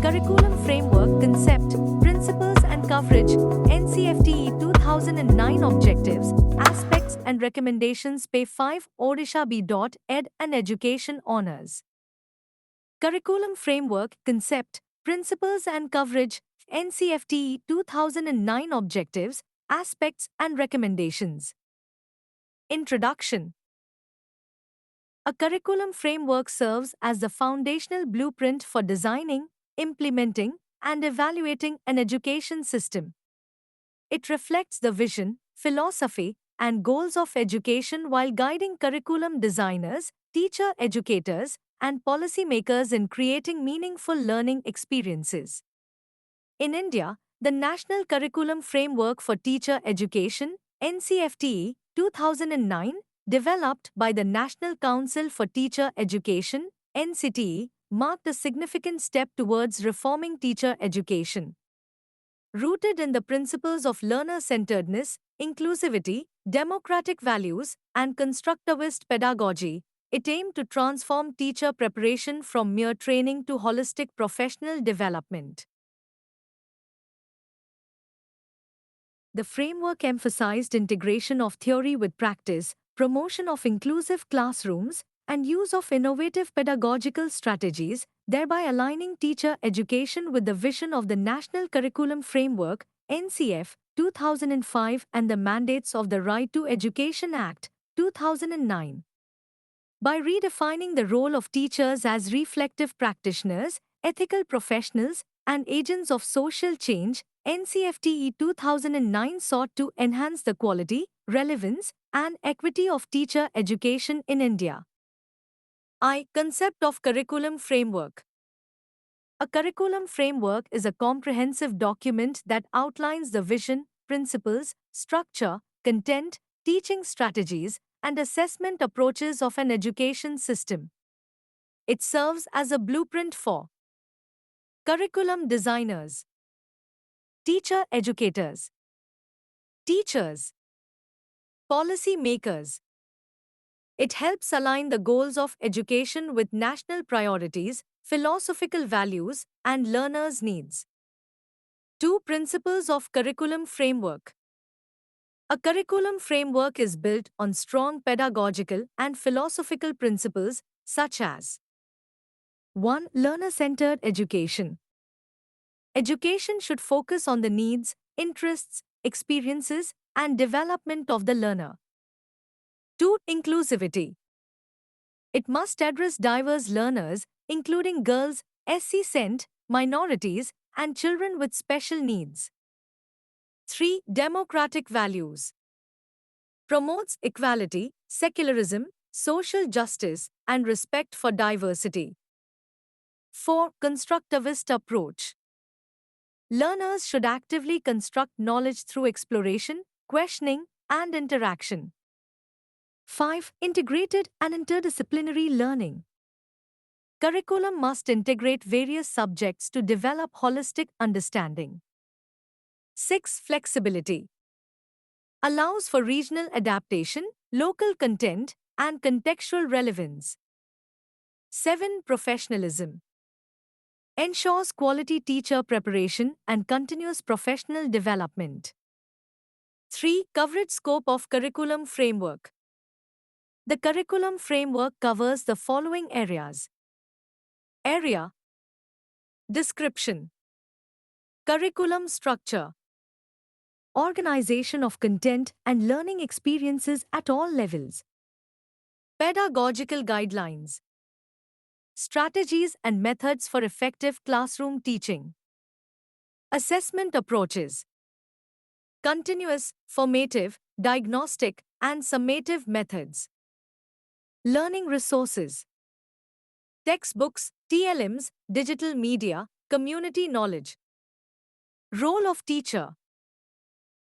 Curriculum Framework Concept, Principles and Coverage, NCFTE 2009 Objectives, Aspects and Recommendations Pay 5 Odisha B.Ed and Education Honours. Curriculum Framework Concept, Principles and Coverage, NCFTE 2009 Objectives, Aspects and Recommendations. Introduction. A curriculum framework serves as the foundational blueprint for designing, implementing, and evaluating an education system. It reflects the vision, philosophy, and goals of education while guiding curriculum designers, teacher educators, and policymakers in creating meaningful learning experiences. In India, the National Curriculum Framework for Teacher Education, NCFTE 2009, developed by the National Council for Teacher Education, NCTE, marked a significant step towards reforming teacher education. Rooted in the principles of learner-centeredness, inclusivity, democratic values, and constructivist pedagogy, it aimed to transform teacher preparation from mere training to holistic professional development. The framework emphasized integration of theory with practice, promotion of inclusive classrooms, and use of innovative pedagogical strategies, thereby aligning teacher education with the vision of the National Curriculum Framework, NCF, 2005 and the mandates of the Right to Education Act, 2009. By redefining the role of teachers as reflective practitioners, ethical professionals, and agents of social change, NCFTE 2009 sought to enhance the quality, relevance, and equity of teacher education in India. Concept of curriculum framework. A curriculum framework is a comprehensive document that outlines the vision, principles, structure, content, teaching strategies, and assessment approaches of an education system. It serves as a blueprint for curriculum designers, teacher educators, teachers, policy makers. It helps align the goals of education with national priorities, philosophical values, and learners' needs. 2 Principles of Curriculum Framework. A curriculum framework is built on strong pedagogical and philosophical principles such as 1. Learner-centered education. Education should focus on the needs, interests, experiences, and development of the learner. 2. Inclusivity. It must address diverse learners, including girls, SC-cent, minorities, and children with special needs. 3. Democratic values. Promotes equality, secularism, social justice, and respect for diversity. 4. Constructivist approach. Learners should actively construct knowledge through exploration, questioning, and interaction. 5. Integrated and interdisciplinary learning. Curriculum must integrate various subjects to develop holistic understanding. 6. Flexibility. Allows for regional adaptation, local content, and contextual relevance. 7. Professionalism. Ensures quality teacher preparation and continuous professional development. 3. Coverage scope of curriculum framework. The curriculum framework covers the following areas. Area. Description. Curriculum structure. Organization of content and learning experiences at all levels. Pedagogical guidelines. Strategies and methods for effective classroom teaching. Assessment approaches. Continuous, formative, diagnostic, and summative methods. Learning resources. Textbooks, TLMs, digital media, community knowledge. Role of teacher.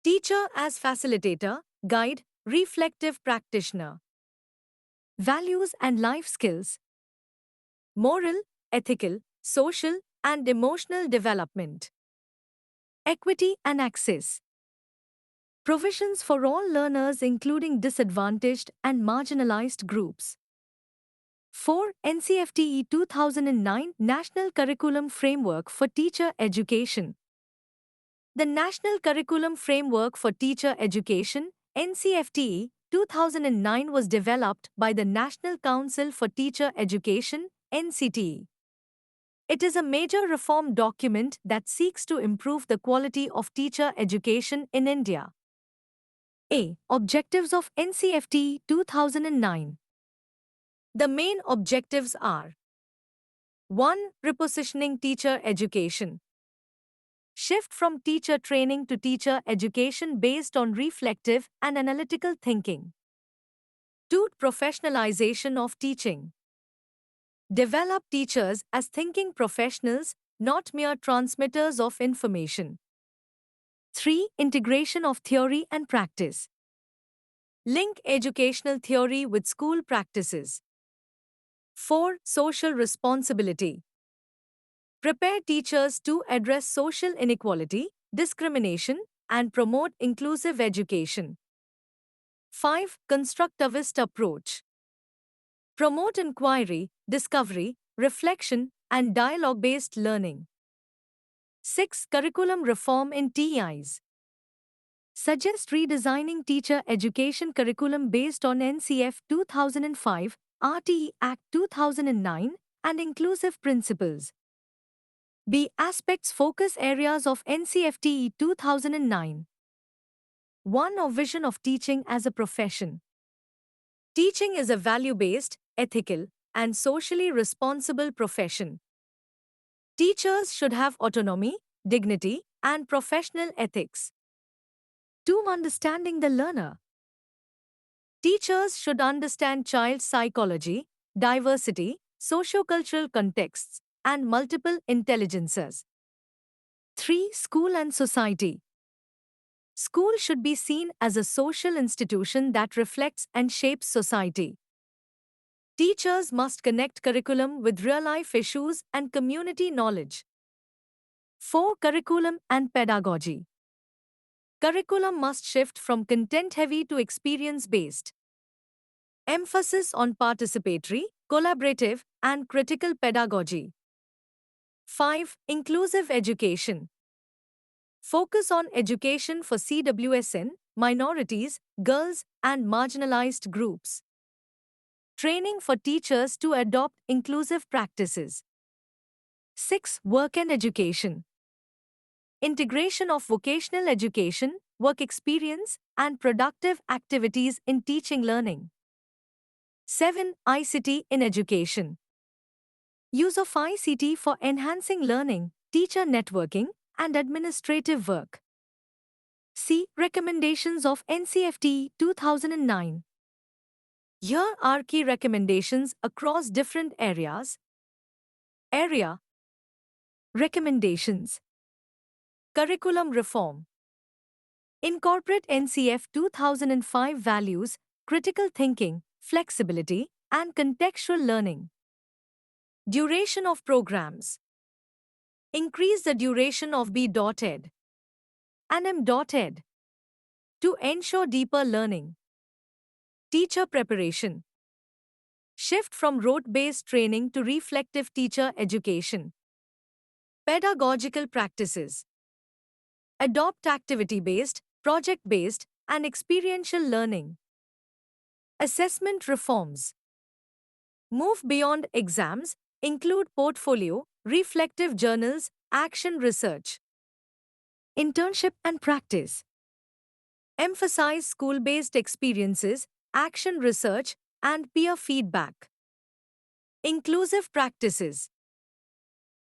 Teacher as facilitator, guide, reflective practitioner. Values and life skills. Moral, ethical, social, and emotional development. Equity and access. Provisions for all learners including disadvantaged and marginalized groups. 4. NCFTE 2009 National Curriculum Framework for Teacher Education. The National Curriculum Framework for Teacher Education, NCFTE, 2009 was developed by the National Council for Teacher Education, NCTE. It is a major reform document that seeks to improve the quality of teacher education in India. A. Objectives of NCFTE 2009. The main objectives are: 1. Repositioning teacher education. Shift from teacher training to teacher education based on reflective and analytical thinking. 2. Professionalization of teaching. Develop teachers as thinking professionals, not mere transmitters of information. 3. Integration of theory and practice. Link educational theory with school practices. 4. Social responsibility. Prepare teachers to address social inequality, discrimination, and promote inclusive education. 5. Constructivist approach. Promote inquiry, discovery, reflection, and dialogue-based learning. 6. Curriculum reform in TEIs. Suggest redesigning teacher education curriculum based on NCF 2005, RTE Act 2009, and inclusive principles. B. Aspects focus areas of NCFTE 2009. 1. Or vision of teaching as a profession. Teaching is a value-based, ethical, and socially responsible profession. Teachers should have autonomy, dignity, and professional ethics. 2. Understanding the learner. Teachers should understand child psychology, diversity, sociocultural contexts, and multiple intelligences. 3. School and society. School should be seen as a social institution that reflects and shapes society. Teachers must connect curriculum with real-life issues and community knowledge. 4. Curriculum and pedagogy. Curriculum must shift from content-heavy to experience-based. Emphasis on participatory, collaborative, and critical pedagogy. 5. Inclusive education. Focus on education for CWSN, minorities, girls, and marginalized groups. Training for teachers to adopt inclusive practices. 6. Work and education. Integration of vocational education, work experience, and productive activities in teaching learning. 7. ICT in education. Use of ICT for enhancing learning, teacher networking, and administrative work. See Recommendations of NCFTE 2009. Here are key recommendations across different areas. Area. Recommendations. Curriculum reform. Incorporate NCF 2005 values, critical thinking, flexibility, and contextual learning. Duration of programs. Increase the duration of B.Ed and M.Ed to ensure deeper learning. Teacher preparation. Shift from rote-based training to reflective teacher education. Pedagogical practices. Adopt activity-based, project-based, and experiential learning. Assessment reforms. Move beyond exams, include portfolio, reflective journals, action research. Internship and practice. Emphasize school-based experiences, action research, and peer feedback. Inclusive practices.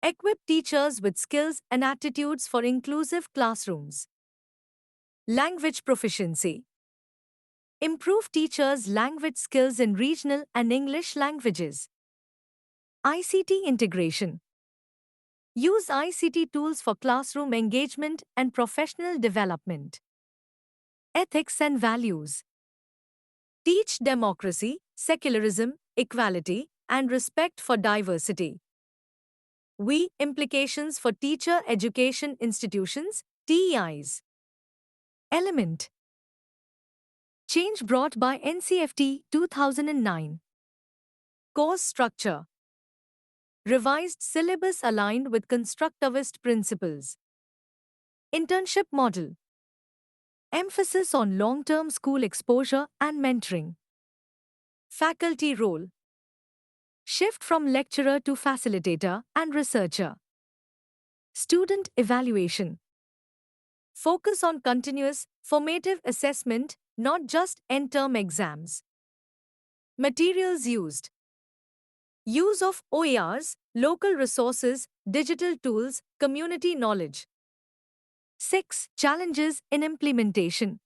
Equip teachers with skills and attitudes for inclusive classrooms. Language proficiency. Improve teachers' language skills in regional and English languages. ICT integration. Use ICT tools for classroom engagement and professional development. Ethics and values. Teach democracy, secularism, equality, and respect for diversity. Implications for teacher education institutions, TEIs. Element. Change brought by NCFT 2009. Course structure. Revised syllabus aligned with constructivist principles. Internship model. Emphasis on long-term school exposure and mentoring. Faculty role. Shift from lecturer to facilitator and researcher. Student evaluation. Focus on continuous, formative assessment, not just end-term exams. Materials used. Use of OERs, local resources, digital tools, community knowledge. 6. Challenges in implementation.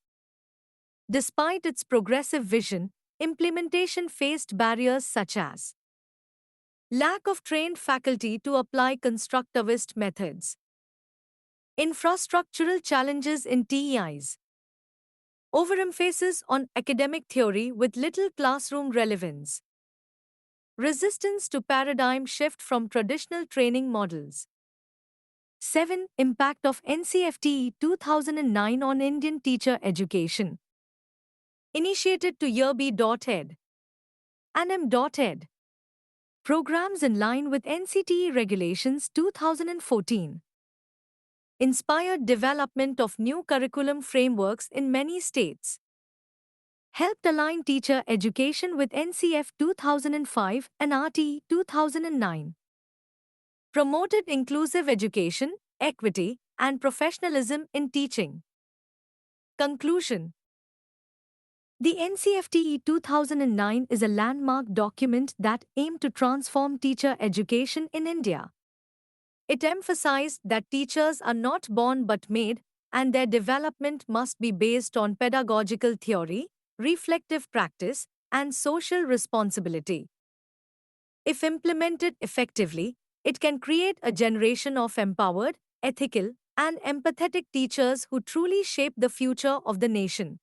Despite its progressive vision, implementation faced barriers such as lack of trained faculty to apply constructivist methods, infrastructural challenges in TEIs, overemphasis on academic theory with little classroom relevance, resistance to paradigm shift from traditional training models. 7. Impact of NCFTE 2009 on Indian teacher education. Initiated to yearb.ed and m.ed. Programs in line with NCTE Regulations 2014. Inspired development of new curriculum frameworks in many states. Helped align teacher education with NCF 2005 and RT 2009. Promoted inclusive education, equity, and professionalism in teaching. Conclusion. The NCFTE 2009 is a landmark document that aimed to transform teacher education in India. It emphasized that teachers are not born but made, and their development must be based on pedagogical theory, reflective practice, and social responsibility. If implemented effectively, it can create a generation of empowered, ethical, and empathetic teachers who truly shape the future of the nation.